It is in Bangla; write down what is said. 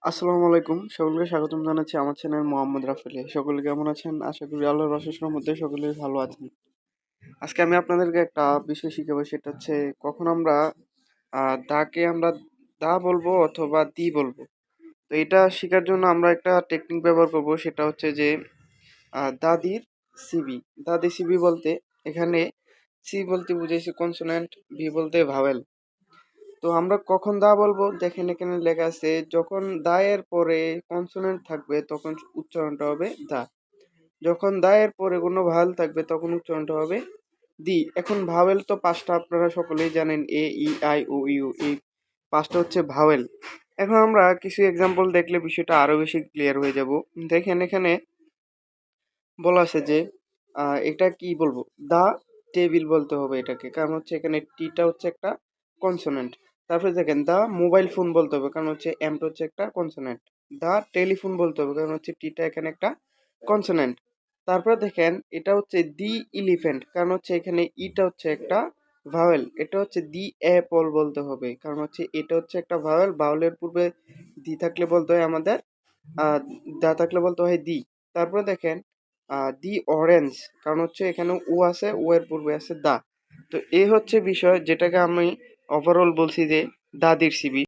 আসসালামু আলাইকুম, সকলকে স্বাগতম জানাচ্ছি আমার চ্যানেল মোহাম্মদ রাফেলে। সকলে কেমন আছেন? আশা করি আল্লাহর অশেষ রহমতে সকলেই ভালো আছেন। আজকে আমি আপনাদেরকে একটা বিষয় শিখাবো, সেটা হচ্ছে কখন আমরা দাকে আমরা দা বলবো অথবা দি বলবো। তো এটা শেখার জন্য আমরা একটা টেকনিক ব্যবহার করব, সেটা হচ্ছে যে দাদির সিবি। দাদি সিবি বলতে এখানে সি বলতে বুঝাইছে কনসোনেন্ট, ভি বলতে ভাওয়েল। তো আমরা কখন দা বলবো, দেখেন এখানে লেখা আছে যখন দা এর পরে কনসোনেন্ট থাকবে তখন উচ্চারণটা হবে দা, যখন দা এর পরে কোনো ভাওয়েল থাকবে তখন উচ্চারণটা হবে দি। এখন ভাওয়েল তো পাঁচটা, আপনারা সকলেই জানেন, এ ই আই ও ইউ, এই পাঁচটা হচ্ছে ভাওয়েল। এখন আমরা কিছু এক্সাম্পল দেখলে বিষয়টা আরো বেশি ক্লিয়ার হয়ে যাব। দেখেন এখানে বলা আছে যে এটা কি বলবো, দা টেবিল বলতে হবে এটাকে, কারণ হচ্ছে এখানে টিটা হচ্ছে একটা কনসোনেন্ট। তারপরে দেখেন দা মোবাইল ফোন বলতে হবে, কারণ হচ্ছে এমটা হচ্ছে একটা কনসোনেন্ট। দা টেলিফোন বলতে হবে, কারণ হচ্ছে টিটা এখানে একটা কনসোনেন্ট। তারপরে দেখেন এটা হচ্ছে দি ইলিফ্যান্ট, কারণ হচ্ছে এখানে ইটা হচ্ছে একটা ভাওয়েল। এটা হচ্ছে দি অ্যাপল বলতে হবে, কারণ হচ্ছে এটা হচ্ছে একটা ভাওয়েল। ভাওয়েলের পূর্বে দি থাকলে বলতে হয় আমাদের দা থাকলে বলতে হয় দি। তারপরে দেখেন দি অরেঞ্জ, কারণ হচ্ছে এখানে ও আছে, ও এর পূর্বে আছে দা। তো এই হচ্ছে বিষয়, যেটাকে আমি ওভারঅল বলছি যে দাদির সিবি।